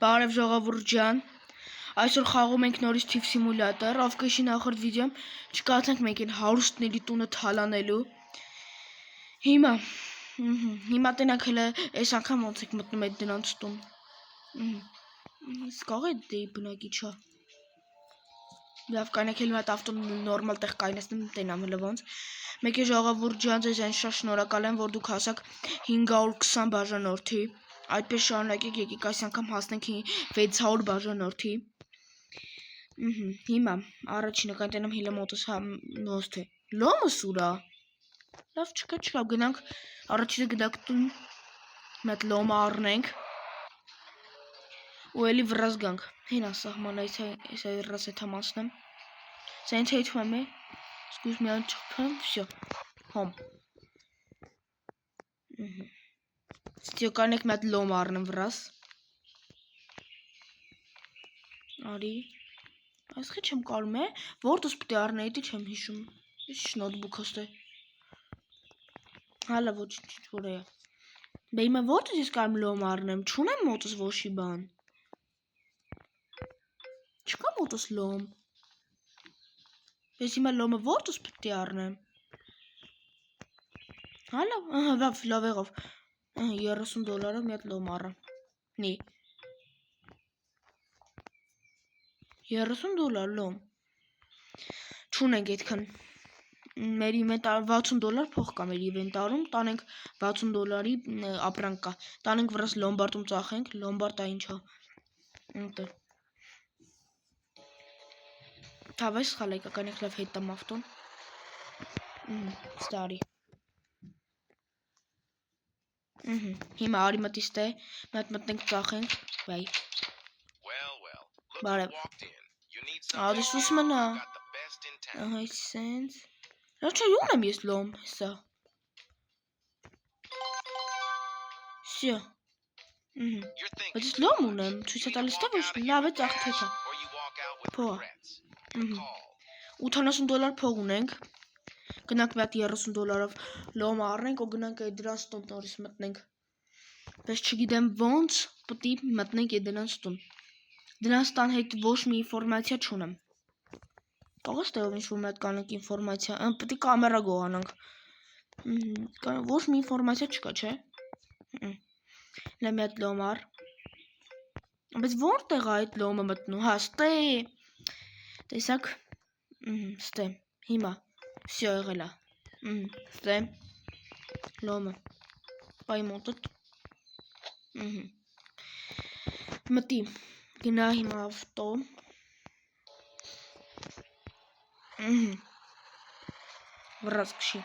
Բարև ժողովուրդ ջան, այսօր խաղում ենք նորից թիվ սիմուլյատոր, ովքեշի նախորդ վիդեոյում չկարծենք մենք են հարուստների տունը թալանելու։ Հիմա տենակ հələ այս անգամ ոնց եք մտնում այդ դրանց տուն։ Սկաղ է դե բնակիչ է։ Լավ կանեք հələ մատ ավտոն նորմալ տեղ կայնացնեմ տենամ հələ ոնց։ Մեկ է ժողովուրդ ջան, ձեզ այն շատ շնորհակալ եմ, որ դուք հասաք 520 բաժանորդի։ Այդպես շարունակեք, եկեք այս անգամ հասնենք 600 բաժանորդի։ Հիմա առաջինը կանտենամ հիլը մոտս նոս թե լոմը սուրա։ Լավ չկա, գնանք առաջինը գնանք տուն, մետ լոմը առնենք ու էլի վրաս գանք։ Հենա սահման այս ռաս է թամանցնեմ։ Սենց հետում է, սկույզ միան չխփեմ, վсё, հոմ։ Ստիո կանեք մետ լոմ առնեմ վրաս։ Արի, այս խի չեմ կարում է, որտս պտի առնեի, դի չեմ հիշում, ես նոթբուքս է։ Հալա ոչ որ է։ Բե հիմա որտս ես կարում լոմ առնեմ, չունեմ մոտս ոչի բան։ Չկա մոտս լոմ։ Ես հիմա լոմը որտս պտի առնեմ։ Հալա, ահա, լավ եղավ։ $30 մի հատ լոմ առա։ Նի։ $30 լոմ։ Չունենք այդքան։ Մեր ինվենտար $60 փող կա մեր ինվենտարում, տանենք $60-ի ապրանք կա։ Տանենք վրաս լոմբարդում ծախենք, լոմբարդա ինչ է։ Ընտե։ Թավայ սխալ եկա, կանենք լավ հետամ ավտոն։ Ստարի։ Հիմա արի մտիստ է, մետ մտնենք ծախենք, բայ։ Բարև։ Ադես ուսում մնա։ Ահա սենց։ Լավ չէ, ունեմ ես լոմ, հեսա։ Սյո։ Բայց ես լոմ ունեմ, ցույց է տալիս թե ոչ, լավ է ծախ թեթա։ Փող։ $80 փող ունենք։ Գնանք մի հատ $30-ով լոմ առնենք ու գնանք այդ դրանց տուն նորից մտնենք։ Բայց չգիտեմ ոնց պիտի մտնենք այդ դրանց տուն։ Դրանց տան հետ ոչ մի ինֆորմացիա չունեմ։ Կողս թե ով ինչ-որ մի հատ կանենք ինֆորմացիա, պիտի կամերա գողանանք։ Ոչ մի ինֆորմացիա չկա, չէ։ Լա մի հատ լոմ առ։ Բայց որտեղ է այդ լոմը մտնում։ Հա, ստե։ Տեսակ։ Ստե։ Հիմա всё եղել է։ Ստե։ Լոմը։ Բայ մոտդ։ Մտի։ Գնա հիմա ավտո։ Վրաս քշի։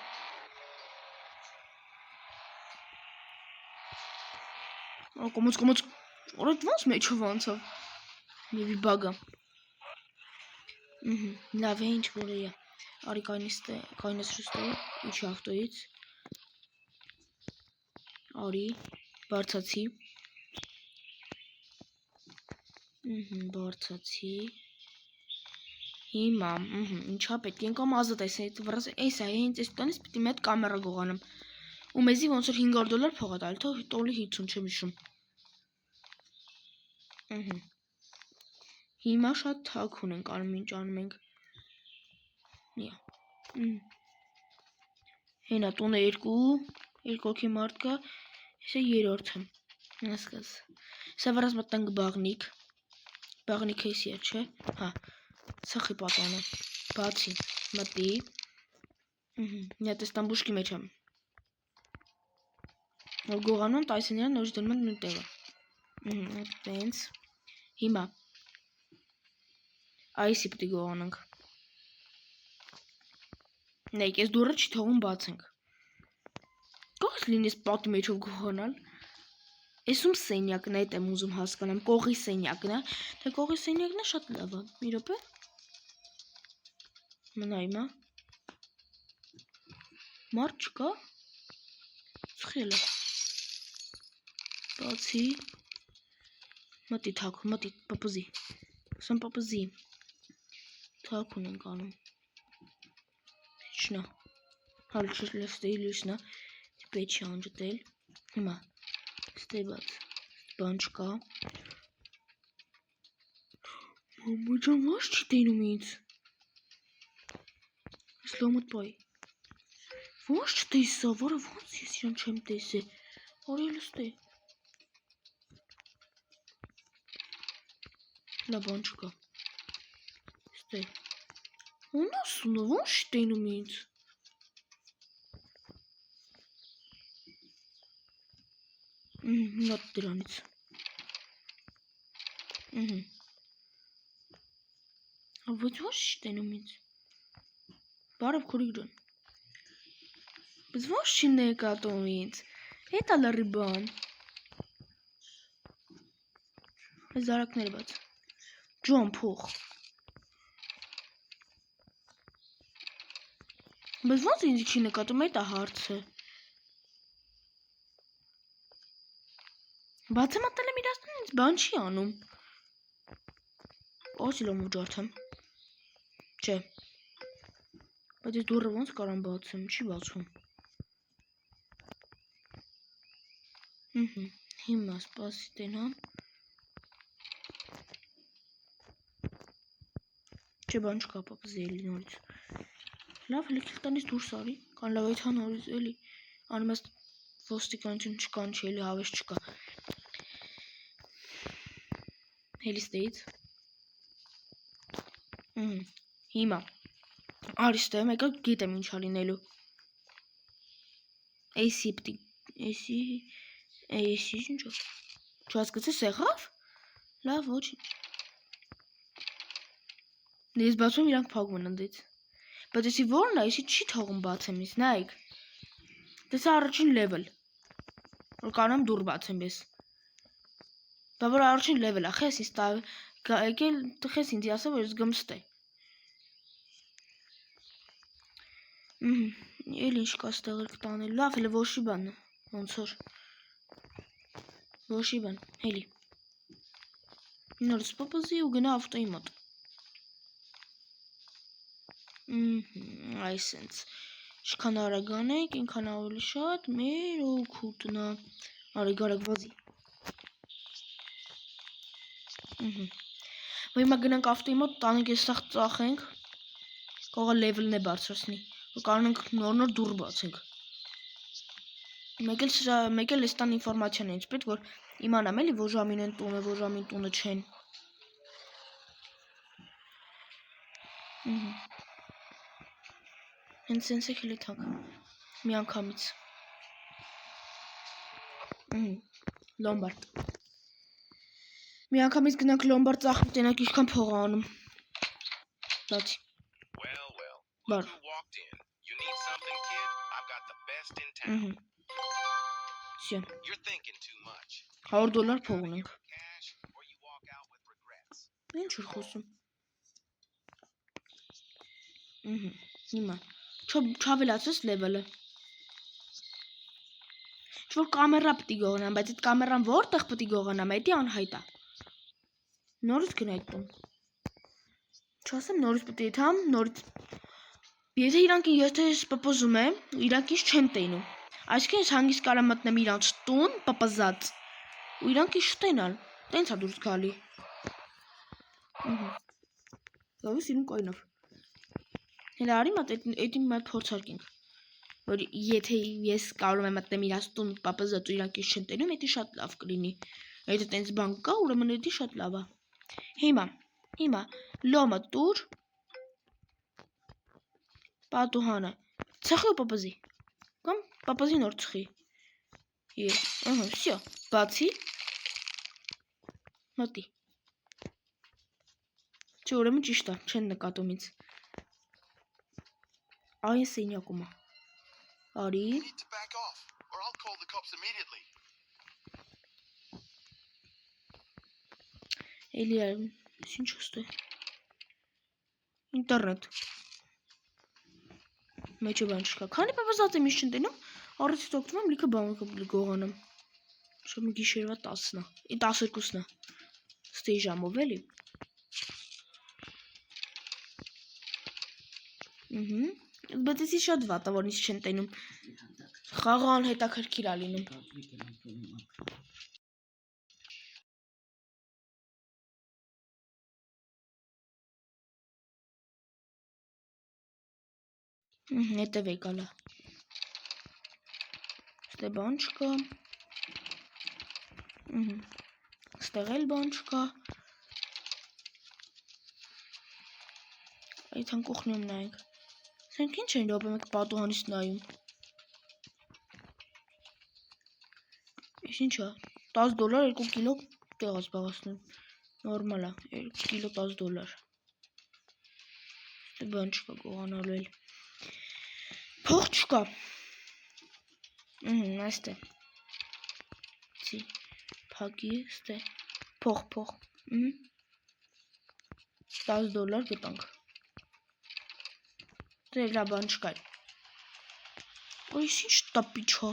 Կոմոց։ Օրդ ոնց մեջով անցավ։ Մի բագա։ Լավ է, ինչ որ է։ Արի կայնեսրստե, իջի ավտոից։ Արի, բարձացի։ Բարձացի։ Հիմա, ինչա պետք է եկամ ազատ այս այդ վրաս, էս է, հենց այս տանից պիտի մի հատ կամերա գողանամ։ Ու մեզի ոնց որ $500 փող է տալի, թող տոլի 50 չեմ հիշում։ Հիմա շատ թաքուն ենք անում, ինչ անում ենք։ Նիա։ Հենա տունը երկու հոգի մարդ կա, ես է երրորդը։ Հասկաս։ Սա վրաս մտնենք բաղնիկ։ Բաղնիքը էսի է, չէ։ Հա։ Սախի պատանը։ Բացի, մտի։ Մի հատ էս տամբուշկի մեջ եմ։ Որ գողանում տայսենյան նորից դնում են նույն տեղը։ Տենց։ Հիմա այսի պիտի գողանանք։ Նայք, ես դուրը չի թողում բացենք։ Կողս լինես պատի մեջով գողանալ։ Էսում սենյակն է, այդ եմ ուզում հասկանամ, կողի սենյակն է, թե կողի սենյակն է շատ լավ է։ Մի րոպե։ Մնա հիմա։ Մարդ չկա։ Սխել է։ Բացի։ Մտի թաքուն, մտի պապզի։ Սան պապզի։ Թաքուն ենք անում։ Չնա։ Հալի չլեստեի լույսնա։ Պետք չի անջտել։ Հիմա։ Ստե բաց։ Բան չկա։ Մոմոջան ոչ չի տենում ինձ։ Ես լոմդ բայ։ Ոչ չտեսա, որը ոնց ես իրան չեմ տեսե։ Արել ստե։ Լաբան չկա։ Ստե։ Ունասունը ոչ չի տենում ինձ։ Լատ դրանից։ Ոչ ոչ չի տենում ինձ։ Բարև քուրիկ ջան։ Բայց ոչ չի նկատում ինձ։ Հետա լրի բան։ Այս զարակները բաց։ Ջան փող։ Բայց ոնց ինձ չի նկատում, հետա հարցը։ Բացը մատել եմ իրացնում ինձ բան չի անում։ Օսի լոմու ջարդեմ։ Չէ։ Բայց ես դուրը ոնց կարամ բացեմ, չի բացում։ Հիմա սպասի տենամ։ Չէ բան չկա պապզի էլի նորից։ Լավ հլի կիլտանից դուրս արի, կան լավ այդ հանորից էլի։ Անում ես ոստիկանություն չկան չի էլի հավես չկա։ Հելիս տեից։ Հիմա արիստը մեկը գիտեմ ինչ ալինելու։ Էսի պտի, էսի ինչո։ Չհասկացես եղավ։ Լավ ոչինչ։ Ես բացում իրանք փակում են ընդից։ Բայց եսի որն է, եսի չի թողում բացեմ ես, նայք։ Տեսա առաջին լևել։ Որ կանեմ դուր բացեմ ես։ Դա որ առաջին լևել է, խես ինձ եկել խես ինձ ասա, որ ես գմստ է։ Էլ ինչ կա ստեղել կտանել, լավ հելը ոշի բան, ոնց որ։ Ոշի բան, հելի։ Նորից պապազի ու գնա ավտոյի մոտ։ Այսենց, շքան արագան ենք, ինքան ավելի շատ, մեր օգուտնա, արիգարակ վազի։ Հիմա գնանք ավտոյի մոտ, տանենք ես սաղ ծախենք, կողը լևլն է բարձրացնի, որ կարնենք նոր դուր բացենք։ Մեկ էլ ես տան ինվորմացիան է ինձ պետք, որ իմանամ էլի, որ ժամին են տունը, որ ժամին տունը չեն։ Հենց սենց եք հելի թակ, մի անգամից։ Լոմբարդ։ Մի անգամից գնանք լոմբարդ ծախենք, տենակ իշքան փող անում։ Բացի։ Բար։ Սյո։ $100 փող ունենք։ Ինչ որ խոսում։ Հիմա չավելացրես լևելը։ Ինչ-որ կամերա պտի գողանամ, բայց այդ կամերան որտեղ պտի գողանամ, էդի անհայտ է։ Նորից գնայք տուն։ Չասեմ նորից պտի եթամ, նորից։ Եթե իրանք եթե ես պպոզում եմ, իրանք ինչ չեն տենում։ Այսինքն ես հանգիստ կարամ մտնեմ իրանց տուն, պպզած, ու իրանք ինչ չտենալ, տենց է դուրս գալի։ Լավ ես իրուն կայնավ։ Հելա արի մատ էդի մատ փորձարկենք, որ եթե ես կարող եմ մտնեմ իրաց տուն պապզած ու իրանք ինչ չեն տենում, էդի շատ լավ կլինի։ Եթե տենց բան կա, ուրեմն էդի շատ լավ է։ Հիմա լոմը տուր պատուհանը ծխի ու պապզի կամ պապզի նոր ծխի всё բացի մոտի չէ ուրեմն ճիշտ է չեն նկատում ինձ այն սենյակում է արի էլի ինչ ոստե ինտերնետ մեջը բան չկա քանի պապզած եմ ինչ չեն տենում առիթից օգտվում եմ լիքը բան գողանամ շոմ գիշերվա 10-ն է 12-ն է ստեի ժամով էլի բայց էսի շատ վատ է որ ինձ չեն տենում խաղը անհետաքրքիր է լինում Հետև եկալա։ Ստե բան չկա։ Ստեղ էլ բան չկա։ Այդ հանկողնում նայենք։ Սենք ինչ են լոպը մեկ պատուհանից նայում։ Ես ինչա, $10 2 կիլո տեղաց բաղասնում, նորմալ է, 2 կիլո $10։ Ստե բան չկա գողանալու էլ։ Փող չկա։ Այստե։ Ցի, փակի, ստե, փող։ $10 գտանք։ Դե լա բան չկա։ Այս ինչ տապիչ հա։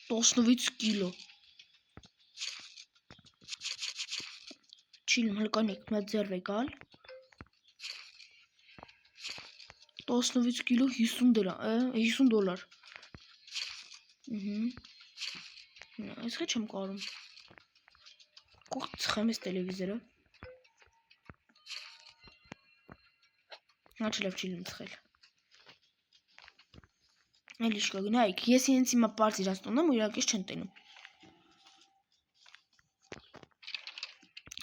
16 կիլո։ Չիլում հլկանիք, մեծ ձերվ եկալ։ 16 կիլո $50։ Այս խեչ եմ կարում։ Կող ծխեմ ես տելևիզորը։ Նա չլև չիլում ծխել։ Էլ իշկա գնայիք, ես ինձ հիմա պարզ իրաց տոնեմ ու իրանք ես չեն տենում։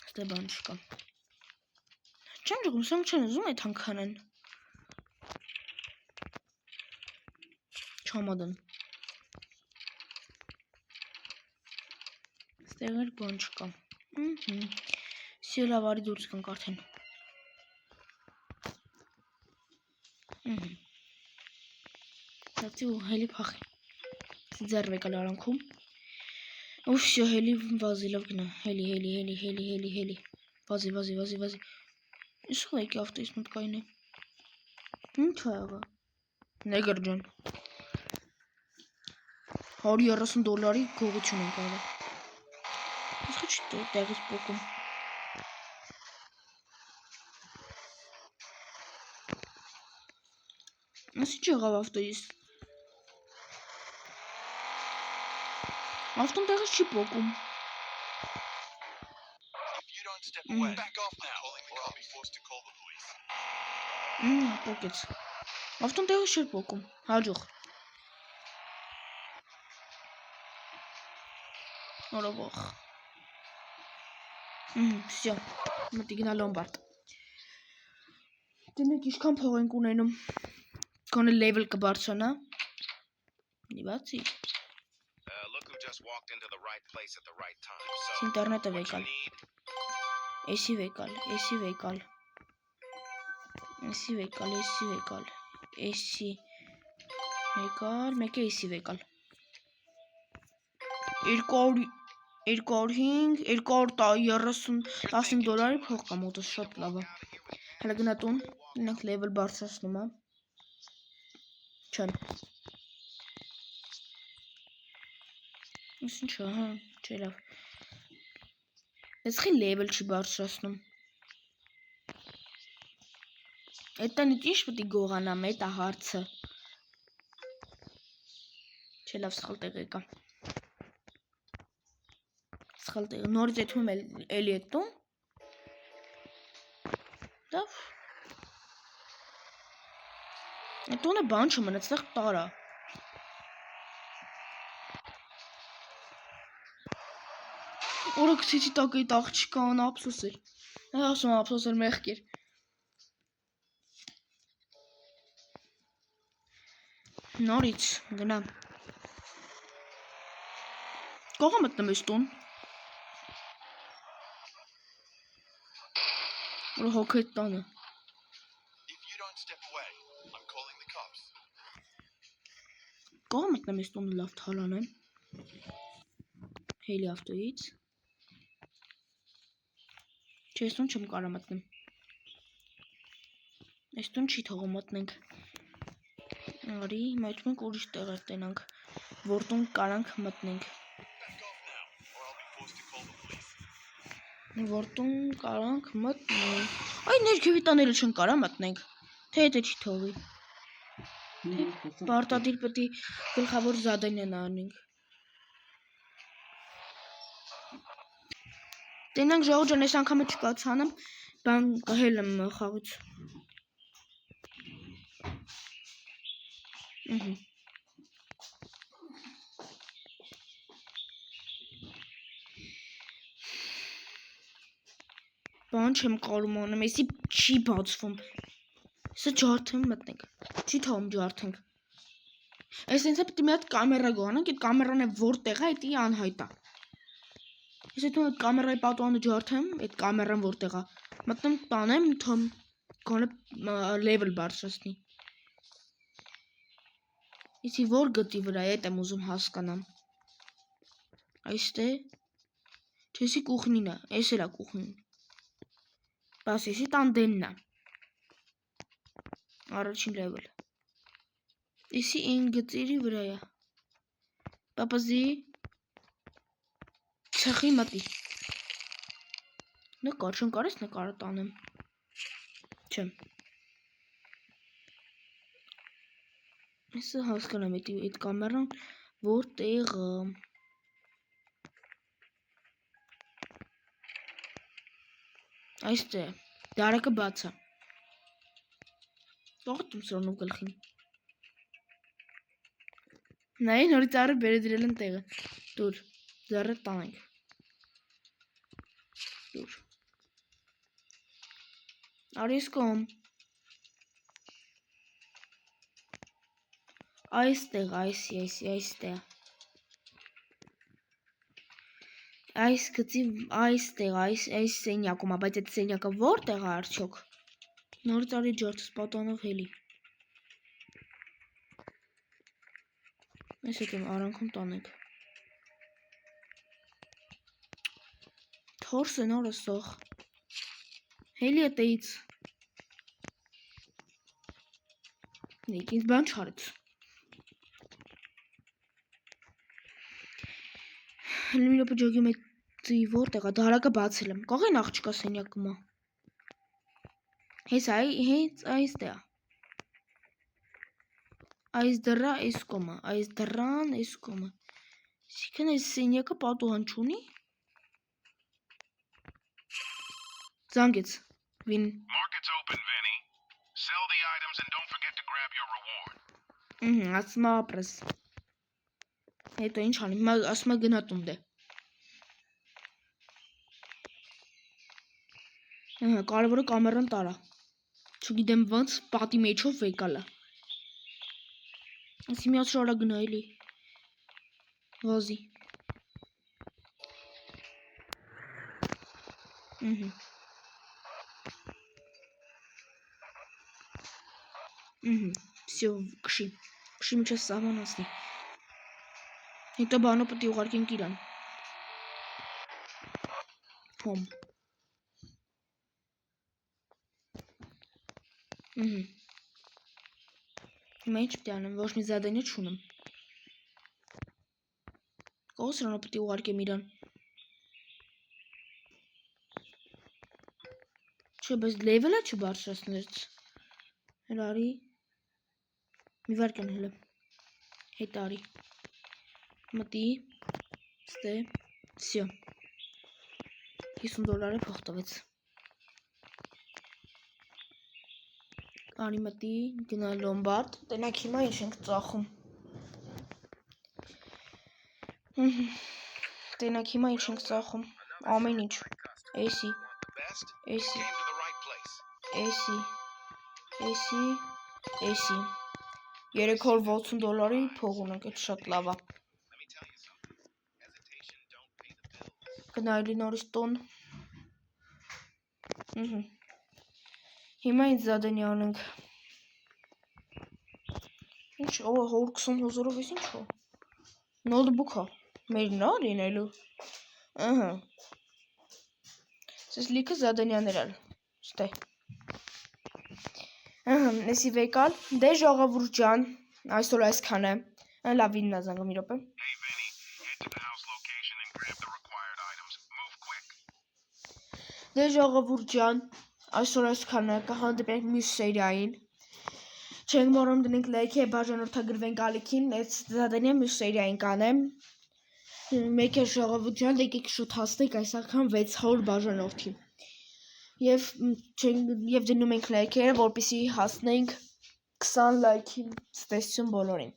Ստե բան չկա։ Չեմ ճգում, սանք չեն ուզում այդ հանքանեն։ Չամադն։ Ստեղ էլ բան չկա։ Սիլավ արի դուրս կանք արդեն։ Դատի ու հելի պախի։ Ձերվ եկալ արանքում։ Ու վսյո հելի վազիլով գնա։ Հելի։ Վազի։ Ինչ խլ եկի ավտոյիս մտկային է։ Ինչ է աղա։ Նեգր ջան։ $130 գողություն ենք աղա։ Ես խիչ տեղից պոկում։ Ես ինչ եղավ ավտոյիս։ Ավտոն տեղից չի պոկում։ Պոկեց։ Ավտոն տեղից չէր պոկում, հաջող։ Օրովող։ Վսյո, մտի գնա լոմբարդ։ Դինեք իշքան փող ենք ունենում։ Կոնը լեվել կբարձրանա։ Նիվացի։ Ինտերնետը վեկալ։ Էսի վեկալ։ Էսի վեկալ, մեկը էսի վեկալ։ 205, $230 փող կա մոտս շատ լավ է։ Հələ գնա տուն, ինենք լեվել բարձրացնում է։ Չեն։ Ես ինչ է, հա, չէ լավ։ Ես խի լեվել չի բարձրացնում։ Այդտանից ինչ պետք է գողանամ, այդ է հարցը։ Չէ լավ սխալ տեղ եկա։ Սխալ տեղ, նորից եթում եմ էլի էդ տուն։ Դավ։ Այդ տունը բան չմն, այդտեղ տարա։ Օրը կցիցի տակ այդ աղջիկան ափսոս էր։ Ասում ափսոս էր մեղք էր։ Նորից գնամ։ Կողը մտնեմ ես տուն։ Որը հոգ այդ տանը։ Կողը մտնեմ ես տունը լավ թալանեմ։ Հելի ավտոյից։ Չէ, ես տուն չեմ կարա մտնեմ։ Ես տուն չի թողում մտնենք։ Արի, մայթ մենք ուրիշ տեղեր տենանք, որտուն կարանք մտնենք։ Այ ներքևի տաները չեն կարա մտնենք, թե հետը չի թողի։ Պարտադիր պետի գլխավոր զադանյան անենք։ Տենանք ժողոջան ես անգամը չկացանեմ, բան կահել եմ խաղուց։ Բան չեմ կարում անեմ, էսի չի բացվում։ Սա ջարդեմ մտնենք։ Չի թվում ջարդենք։ Այս ինձ պետք է մի հատ կամերա գանանք, այդ կամերան է որտեղ է, դա անհայտ է։ Ես այդ կամերայի պատուանը ջարդեմ, այդ կամերան որտեղ է։ Մտնեմ տանեմ, թում գոնե level բարձրացնի։ Իսի որ գտի վրա է, դա եմ ուզում հասկանամ։ Այստեղ Չեսի կուխնին է, այս էլ է կուխնին։ Բաս էսի տանդենն է։ Առաջին level։ Էսի այն գծերի վրա է։ Պապազի Չխի մտի։ Նկար, չեմ կարես նկարը տանեմ։ Չեմ։ Եսը հասկանամ այդ կամերան որտեղ Այստեղ դարակը բաց է։ Տողտում սրոնով գլխին։ Նայ նորից առը բերեդրել են տեղը։ Դուր, ձեռը տանենք։ Դուր։ Արիս կոմ։ Այստեղ, այստեղ։ Այս գծի այստեղ, այս սենյակում, բայց այդ սենյակը որտեղ է արդյոք։ Նորից արի ջարդս պատանով հելի։ Այս եկեմ արանքում տանենք։ Թորս են օրը սող։ Հելի էտեից։ Նեկ ինձ բան չարեց։ Հելի մի լոպը ջոգի մեծի որտեղ է, դարակը բացել եմ։ Կողեն աղջկա սենյակում է։ Հենց այստեղ է։ Այս դրա այս կոմը, այս դրան այս կոմը։ Սիքն այս սենյակը պատուհան չունի։ Զանգեց, Վին։ Ասում է ապրես։ Հետո ինչ անի, ասում է գնա տուն դե։ Կարևորը կամերան տարա։ Չգիտեմ ոնց պատի մեջով եկալա։ Ասի մի հատ շորա գնա էլի։ Վազի։ Всё, կշի միջև սահմանացնի։ Հետո բանո պետք է ուղարկենք իրան։ Հոմ։ Հիմա ինչ պետք է անեմ, ոչ մի զադանյա չունեմ։ Կողը սրանով պետք է ուղարկեմ իրան։ Չէ, բայց լևելը չբարձրացնեց։ Հել արի։ Մի վարկյան հելը։ Հետ արի։ Մտի։ Ստե։ Всё։ $50 փող տվեց։ Արի մտի, գնա լոմբարդ, տենակ հիմա ինչ ենք ծախում։ Տենակ հիմա ինչ ենք ծախում, ամեն ինչ, էսի, $360 փող ունենք, էդ շատ լավ է։ Գնայլի նորից տոն։ Հիմա ինչ զադենի անենք։ Ինչ, 120,000-ով ես ինչ հո։ Նոթբուք հա, մերն է լինելու։ Սես լիքը զադենյաներ ալ, ստե։ Նեսի վեկալ, դե ժողովուրդ ջան, այսօր այսքան է, լավ իննա զանգը մի րոպե։ Դե ժողովուրդ ջան, այսօր այսքան է, կհանդիպենք մյուս սերիային։ Չենք մոռանում դնենք լայքի, բաժանորդագրվենք ալիքին, այդ զադենյա մյուս սերիային կանեմ։ Մեկ է ժողովուրդ ջան, եկեք շուտ հասնենք այս անգամ 600 բաժանորդի։ Եվ դնում ենք լայքերը, որպեսզի հասնենք 20 լայքի ցտեսություն բոլորին։